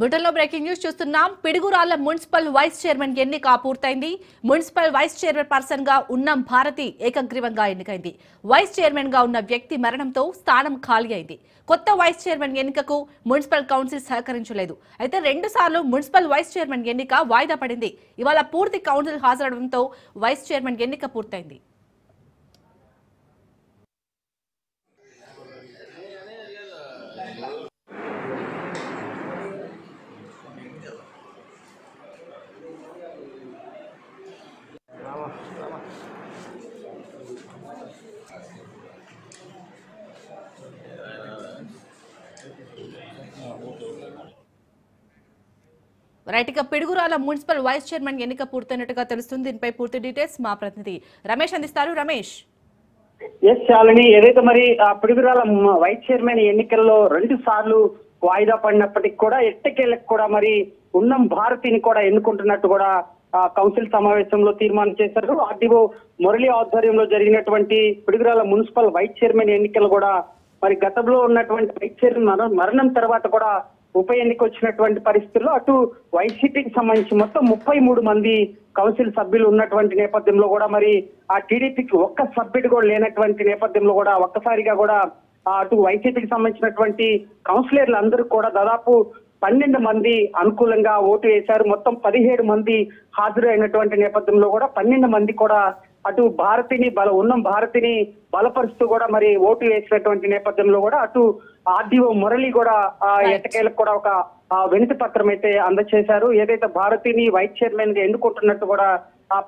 బ్రిటన్లో breaking news చూస్తున్నాం. Piduguralla municipal vice chairman ఎన్నిక పూర్తయింది. మున్సిపల్ వైస్ చైర్మన్ పర్సన్ గా ఉన్నం భారతి ఏకగ్రీవంగా ఎన్నికైంది. వైస్ చైర్మన్ గా ఉన్న వ్యక్తి మరణంతో స్థానం ఖాళీ అయింది. కొత్త వైస్ చైర్మన్ ఎన్నికకు మున్సిపల్ కౌన్సిల్ సహకరించలేదు. అయితే 2 సార్లు మున్సిపల్ వైస్ చైర్మన్ ఎన్నిక వాయిదా పడింది. ఇవాళ పూర్తి కౌన్సిల్ హాజరవడంతో వైస్ చైర్మన్ ఎన్నిక పూర్తయింది. రైట్, ఇక పిడుగురాల మున్సిపల్ వైస్ చైర్మన్ ఎన్నిక పూర్తయినట్టుగా తెలుస్తుంది. దీనిపై పూర్తి డీటెయిల్స్ మా ప్రతినిధి రమేష్ అందిస్తారు. రమేష్. శాలిని, ఏదైతే మరి పిడుగురాల వైస్ చైర్మన్ ఎన్నికల్లో 2 సార్లు వాయిదా పడినప్పటికీ కూడా ఎట్టకేలకు కూడా మరి ఉన్నం భారతిని కూడా ఎన్నుకుంటున్నట్టు కూడా కౌన్సిల్ సమావేశంలో తీర్మానం చేశారు. ఆర్డీఓ మురళి ఆధ్వర్యంలో జరిగినటువంటి పిడుగురాల మున్సిపల్ వైస్ చైర్మన్ ఎన్నికలు కూడా మరి గతంలో ఉన్నటువంటి వైస్ చైర్మన్ మరణం తర్వాత కూడా ఉప ఎన్నిక వచ్చినటువంటి పరిస్థితుల్లో అటు వైసీపీకి సంబంధించి మొత్తం 33 మంది కౌన్సిల్ సభ్యులు ఉన్నటువంటి నేపథ్యంలో కూడా మరి ఆ టీడీపీకి ఒక్క సభ్యుడు కూడా లేనటువంటి నేపథ్యంలో కూడా ఒక్కసారిగా కూడా అటు వైసీపీకి సంబంధించినటువంటి కౌన్సిలర్లు అందరూ కూడా దాదాపు 12 మంది అనుకూలంగా ఓటు వేశారు. మొత్తం 17 మంది హాజరైనటువంటి నేపథ్యంలో కూడా 12 మంది కూడా అటు ఉన్నం భారతిని బలపరుస్తూ కూడా మరి ఓటు వేసినటువంటి నేపథ్యంలో కూడా అటు ఆర్డీఓ మురళి కూడా ఎట్టకేలకు కూడా ఒక వినతి పత్రం అయితే అందజేశారు. ఏదైతే భారతిని వైస్ చైర్మన్ గా ఎన్నుకుంటున్నట్టు కూడా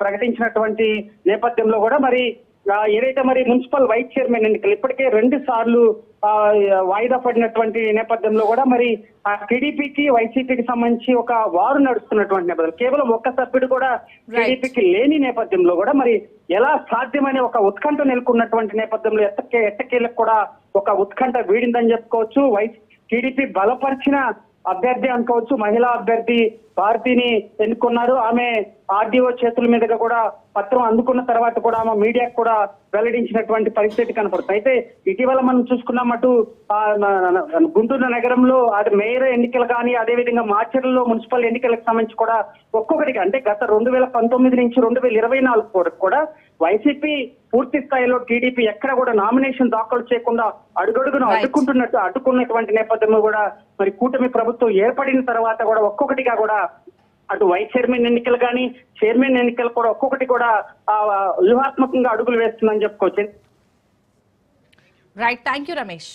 ప్రకటించినటువంటి నేపథ్యంలో కూడా మరి ఏదైతే మరి మున్సిపల్ వైస్ చైర్మన్ ఎన్నికలు ఇప్పటికే 2 సార్లు వాయిదా పడినటువంటి నేపథ్యంలో కూడా మరి టీడీపీకి వైసీపీకి సంబంధించి ఒక వారు నడుస్తున్నటువంటి నేపథ్యంలో కేవలం ఒక్క సభ్యుడు కూడా టీడీపీకి లేని నేపథ్యంలో కూడా మరి ఎలా సాధ్యమనే ఒక ఉత్కంఠ నెలకొన్నటువంటి నేపథ్యంలో ఎట్టకేలకు కూడా ఒక ఉత్కంఠ వీడిందని చెప్పుకోవచ్చు. టీడీపీ బలపరిచిన అభ్యర్థి అనుకోవచ్చు. మహిళా అభ్యర్థి భారతిని ఎన్నుకున్నారు. ఆమె ఆర్డీఓ చేతుల మీదుగా కూడా పత్రం అందుకున్న తర్వాత కూడా ఆమె మీడియాకు కూడా వెల్లడించినటువంటి పరిస్థితి కనపడుతుంది. అయితే ఇటీవల మనం చూసుకున్నాం అటు గుంటూరు నగరంలో అది మేయర్ ఎన్నికలు కానీ అదేవిధంగా మాచర్లలో మున్సిపల్ ఎన్నికలకు సంబంధించి కూడా ఒక్కొక్కటిగా అంటే గత 2019 నుంచి 2024 వరకు కూడా వైసీపీ పూర్తి స్థాయిలో టీడీపీ ఎక్కడ కూడా నామినేషన్ దాఖలు చేయకుండా అడుగడుగును అడ్డుకున్నటువంటి నేపథ్యూలో కూడా మరి కూటమి ప్రభుత్వం ఏర్పడిన తర్వాత కూడా ఒక్కొక్కటిగా కూడా అటు వైస్ చైర్మన్ ఎన్నికలు కానీ చైర్మన్ ఎన్నికలు కూడా ఒక్కొక్కటి కూడా వ్యూహాత్మకంగా అడుగులు వేస్తుందని చెప్పుకోవచ్చు. Right, thank you Ramesh.